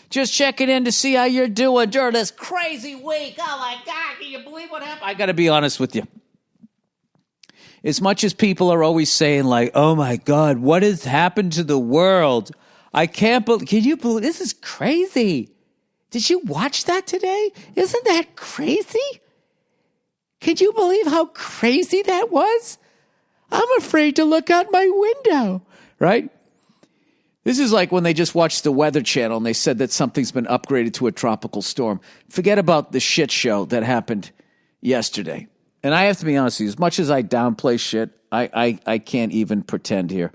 Just checking in to see how you're doing during this crazy week. Oh, my God, can you believe what happened? I got to be honest with you. As much as people are always saying, like, oh, my God, what has happened to the world? I can't believe, can you believe, this is crazy. Did you watch that today? Isn't that crazy? Can you believe how crazy that was? I'm afraid to look out my window, right? This is like when they just watched the Weather Channel and they said that something's been upgraded to a tropical storm. Forget about the shit show that happened yesterday. And I have to be honest with you, as much as I downplay shit, I can't even pretend here.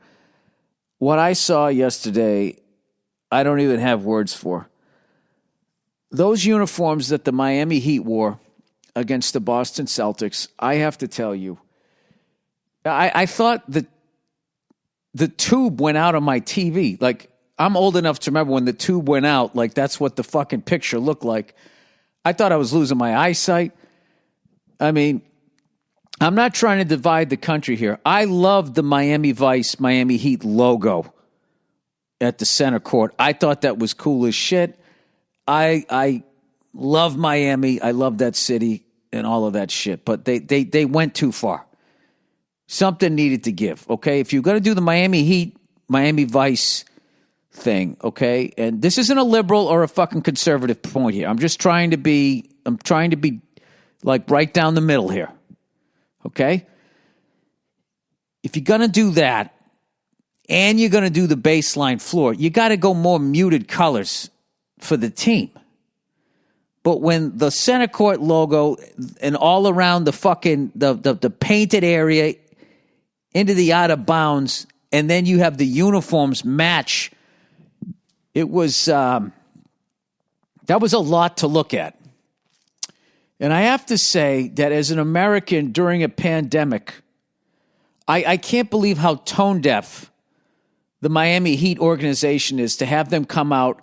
What I saw yesterday, I don't even have words for. Those uniforms that the Miami Heat wore against the Boston Celtics, I have to tell you, I thought that the tube went out on my TV. Like, I'm old enough to remember when the tube went out, like that's what the fucking picture looked like. I thought I was losing my eyesight. I mean, I'm not trying to divide the country here. I love the Miami Vice, Miami Heat logo at the center court. I thought that was cool as shit. I love Miami. I love that city and all of that shit. But they went too far. Something needed to give, okay? If you're going to do the Miami Heat, Miami Vice thing, okay? And this isn't a liberal or a fucking conservative point here. I'm trying to be like right down the middle here, okay? If you're going to do that and you're going to do the baseline floor, you got to go more muted colors for the team. But when the center court logo and all around the fucking the painted area into the out of bounds, and then you have the uniforms match, it was that was a lot to look at. And I have to say that as an American during a pandemic, I can't believe how tone deaf the Miami Heat organization is to have them come out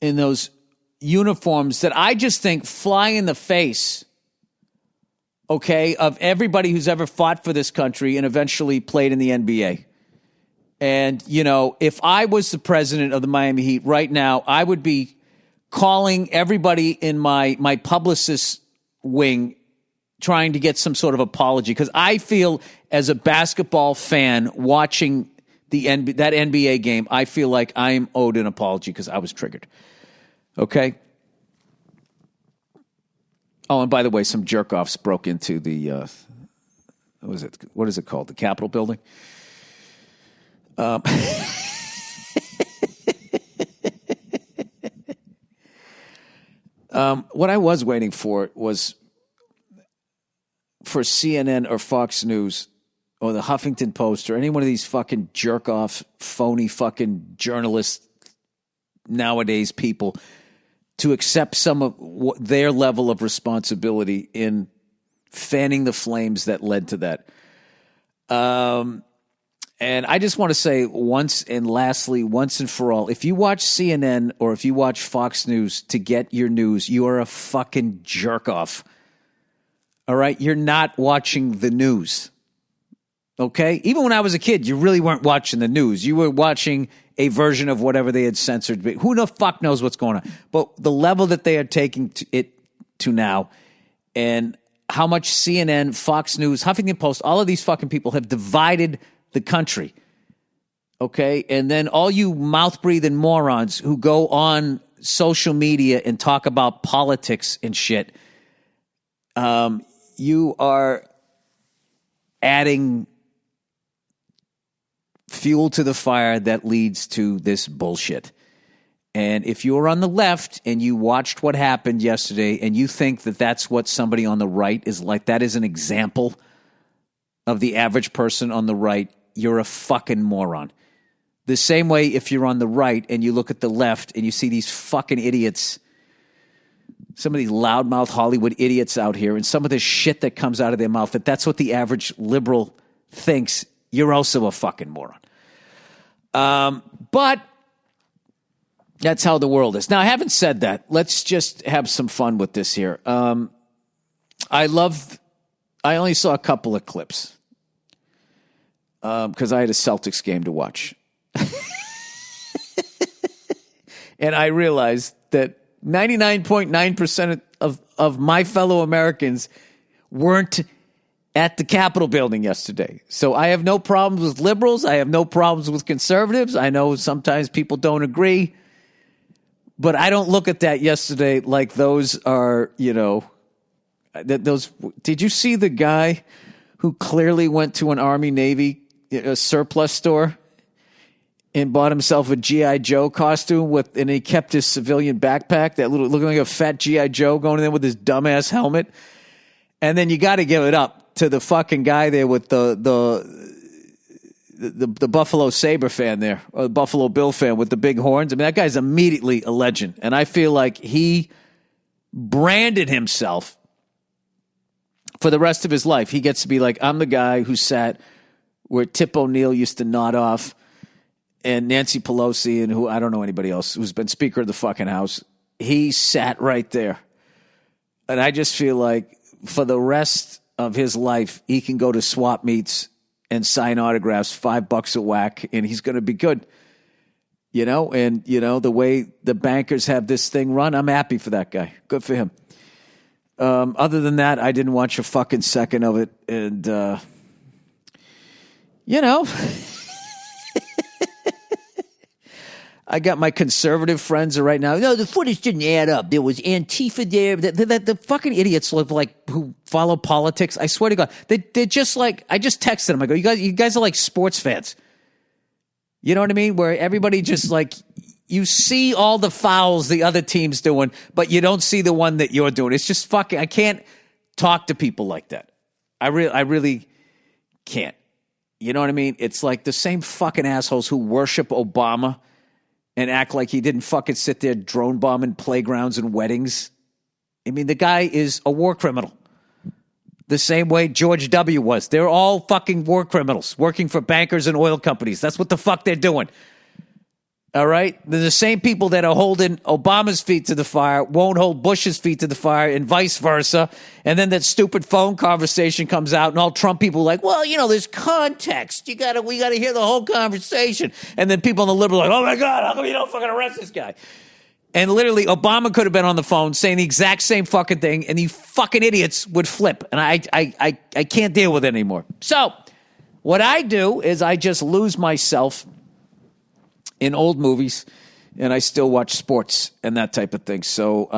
in those uniforms that I just think fly in the face, okay, of everybody who's ever fought for this country and eventually played in the NBA. And, you know, if I was the president of the Miami Heat right now, I would be calling everybody in my publicist wing trying to get some sort of apology, because I feel as a basketball fan watching that NBA game, I feel like I'm owed an apology because I was triggered. Okay? Oh, and by the way, some jerk-offs broke into the, what is it called? The Capitol building? What I was waiting for was for CNN or Fox News or the Huffington Post or any one of these fucking jerk-off, phony fucking journalists nowadays people to accept some of their level of responsibility in fanning the flames that led to that. And I just want to say once and for all, if you watch CNN or if you watch Fox News to get your news, you are a fucking jerk off. All right? You're not watching the news. Okay? Even when I was a kid, you really weren't watching the news. You were watching a version of whatever they had censored. Who the fuck knows what's going on? But the level that they are taking it to now, and how much CNN, Fox News, Huffington Post, all of these fucking people have divided the country. Okay? And then all you mouth-breathing morons who go on social media and talk about politics and shit, you are adding fuel to the fire that leads to this bullshit. And if you're on the left and you watched what happened yesterday and you think that that's what somebody on the right is like, that is an example of the average person on the right, you're a fucking moron. The same way if you're on the right and you look at the left and you see these fucking idiots, some of these loudmouth Hollywood idiots out here, and some of the shit that comes out of their mouth, that's what the average liberal thinks, you're also a fucking moron. But that's how the world is. Now, having said that, let's just have some fun with this here. I only saw a couple of clips because I had a Celtics game to watch. And I realized that 99.9% of my fellow Americans weren't at the Capitol building yesterday. So I have no problems with liberals. I have no problems with conservatives. I know sometimes people don't agree. But I don't look at that yesterday like those are, those. Did you see the guy who clearly went to an Army Navy surplus store and bought himself a G.I. Joe costume and he kept his civilian backpack, that little looking like a fat G.I. Joe going in there with his dumbass helmet? And then you got to give it up to the fucking guy there with the Buffalo Sabre fan there, or the Buffalo Bill fan with the big horns. I mean, that guy's immediately a legend. And I feel like he branded himself for the rest of his life. He gets to be like, I'm the guy who sat where Tip O'Neill used to nod off, and Nancy Pelosi, and who I don't know anybody else who's been Speaker of the fucking House. He sat right there. And I just feel like for the rest of his life, he can go to swap meets and sign autographs, $5 a whack, and he's going to be good. The way the bankers have this thing run, I'm happy for that guy. Good for him. Other than that, I didn't watch a fucking second of it. And, I got my conservative friends right now. No, the footage didn't add up. There was Antifa there. The fucking idiots who follow politics. I swear to God, they're just like. I just texted them. I go, you guys are like sports fans. You know what I mean? Where everybody just like you see all the fouls the other team's doing, but you don't see the one that you're doing. It's just fucking. I can't talk to people like that. I really can't. You know what I mean? It's like the same fucking assholes who worship Obama and act like he didn't fucking sit there drone bombing playgrounds and weddings. I mean, the guy is a war criminal. The same way George W. was. They're all fucking war criminals working for bankers and oil companies. That's what the fuck they're doing. All right? They're the same people that are holding Obama's feet to the fire, won't hold Bush's feet to the fire, and vice versa. And then that stupid phone conversation comes out, and all Trump people are like, well, there's context. We gotta hear the whole conversation. And then people on the liberal are like, oh my God, how come you don't fucking arrest this guy? And literally, Obama could have been on the phone saying the exact same fucking thing, and you fucking idiots would flip. And I can't deal with it anymore. So what I do is I just lose myself in old movies, and I still watch sports and that type of thing. So